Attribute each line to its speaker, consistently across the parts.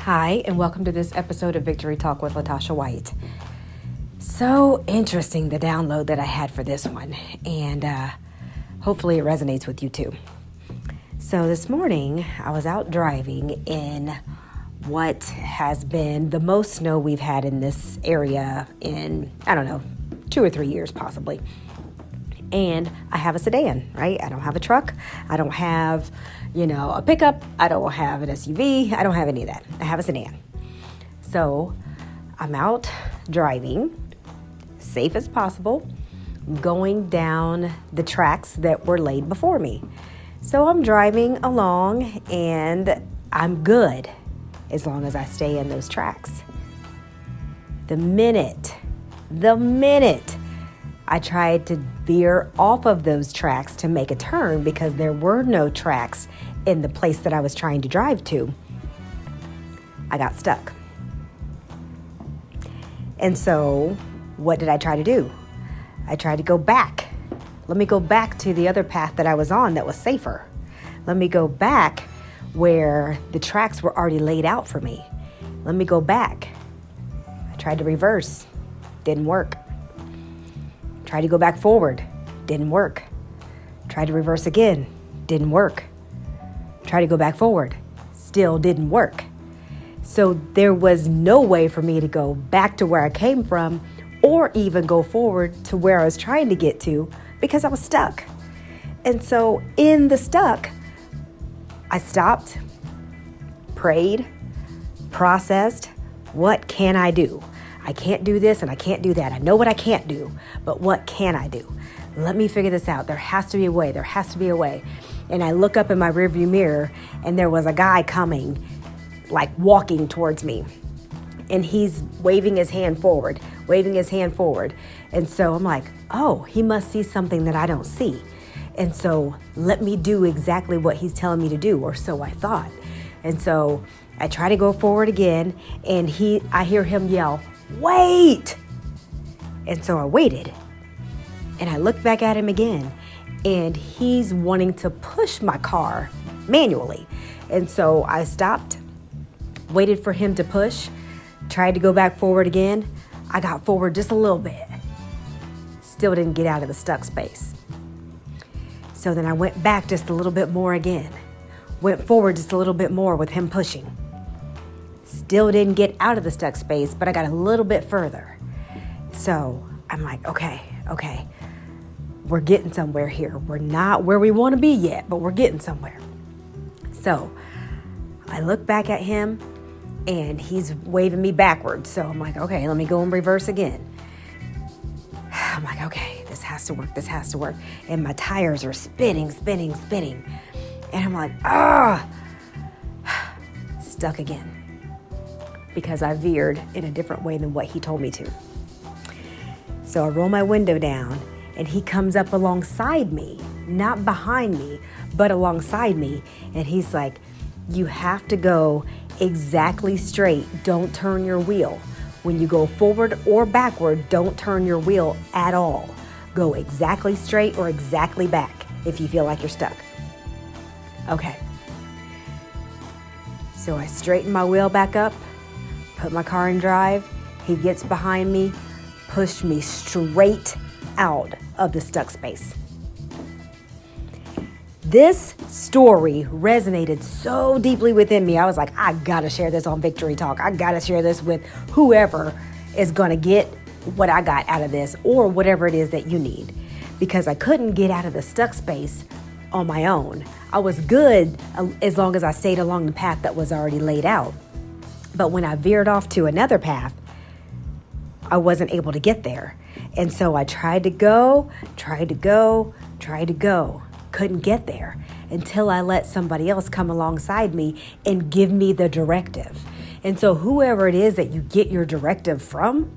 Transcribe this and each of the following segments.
Speaker 1: Hi, and welcome to this episode of Victory Talk with Latasha White. So interesting, the download that I had for this one, and hopefully it resonates with you too. So this morning, I was out driving in what has been the most snow we've had in this area in, 2 or 3 years possibly. And I have a sedan, right? I don't have a truck. I don't have, a pickup. I don't have an SUV. I don't have any of that. I have a sedan. So I'm out driving, safe as possible, going down the tracks that were laid before me. So I'm driving along and I'm good as long as I stay in those tracks. The minute I tried to veer off of those tracks to make a turn because there were no tracks in the place that I was trying to drive to, I got stuck. And so what did I try to do? I tried to go back. Let me go back to the other path that I was on that was safer. Let me go back where the tracks were already laid out for me. Let me go back. I tried to reverse. Didn't work. Tried to go back forward, didn't work. Tried to reverse again, didn't work. Tried to go back forward, still didn't work. So there was no way for me to go back to where I came from or even go forward to where I was trying to get to because I was stuck. And so in the stuck, I stopped, prayed, processed, what can I do? I can't do this and I can't do that. I know what I can't do, but what can I do? Let me figure this out. There has to be a way. There has to be a way. And I look up in my rearview mirror and there was a guy coming, like walking towards me. And he's waving his hand forward. And so I'm like, oh, he must see something that I don't see. And so let me do exactly what he's telling me to do, or so I thought. And so I try to go forward again and I hear him yell, wait! And so I waited and I looked back at him again and he's wanting to push my car manually. And so I stopped, waited for him to push, tried to go back forward again. I got forward just a little bit. Still didn't get out of the stuck space. So then I went back just a little bit more again. Went forward just a little bit more with him pushing. Still didn't get out of the stuck space, but I got a little bit further. So I'm like, okay, we're getting somewhere here. We're not where we want to be yet, but we're getting somewhere. So I look back at him and he's waving me backwards. So I'm like, okay, let me go in reverse again. I'm like, okay, this has to work. And my tires are spinning. And I'm like, stuck again. Because I veered in a different way than what he told me to. So I roll my window down and he comes up alongside me, not behind me, but alongside me. And he's like, you have to go exactly straight. Don't turn your wheel. When you go forward or backward, don't turn your wheel at all. Go exactly straight or exactly back if you feel like you're stuck. Okay. So I straighten my wheel back up, put my car in drive. He gets behind me, pushed me straight out of the stuck space. This story resonated so deeply within me. I was like, I gotta share this on Victory Talk. I gotta share this with whoever is gonna get what I got out of this or whatever it is that you need. Because I couldn't get out of the stuck space on my own. I was good as long as I stayed along the path that was already laid out. But when I veered off to another path, I wasn't able to get there. And so I tried to go, couldn't get there until I let somebody else come alongside me and give me the directive. And so whoever it is that you get your directive from,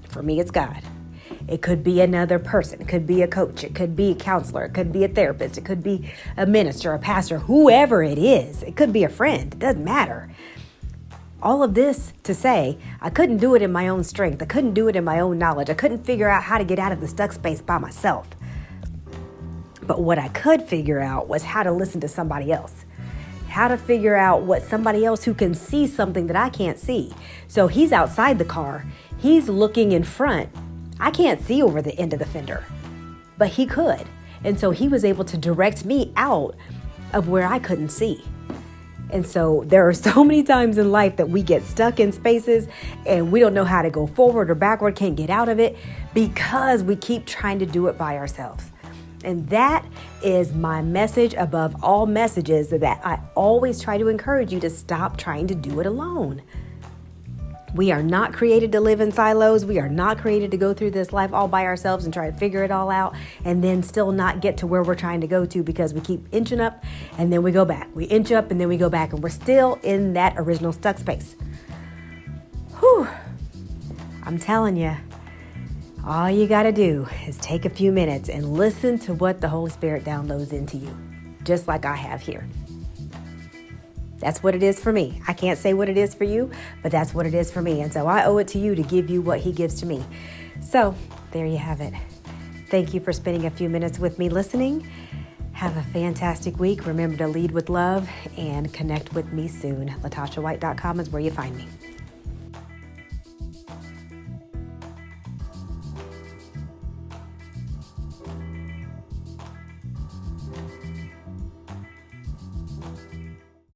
Speaker 1: for me, it's God. It could be another person. It could be a coach. It could be a counselor. It could be a therapist. It could be a minister, a pastor, whoever it is. It could be a friend. It doesn't matter. All of this to say, I couldn't do it in my own strength. I couldn't do it in my own knowledge. I couldn't figure out how to get out of the stuck space by myself. But what I could figure out was how to listen to somebody else, how to figure out what somebody else who can see something that I can't see. So he's outside the car. He's looking in front. I can't see over the end of the fender, but he could. And so he was able to direct me out of where I couldn't see. And so there are so many times in life that we get stuck in spaces and we don't know how to go forward or backward, can't get out of it because we keep trying to do it by ourselves. And that is my message above all messages, that I always try to encourage you to stop trying to do it alone. We are not created to live in silos. We are not created to go through this life all by ourselves and try to figure it all out and then still not get to where we're trying to go to, because we keep inching up and then we go back. We inch up and then we go back, and we're still in that original stuck space. Whew. I'm telling you, all you got to do is take a few minutes and listen to what the Holy Spirit downloads into you, just like I have here. That's what it is for me. I can't say what it is for you, but that's what it is for me. And so I owe it to you to give you what he gives to me. So there you have it. Thank you for spending a few minutes with me listening. Have a fantastic week. Remember to lead with love and connect with me soon. LatashaWhite.com is where you find me.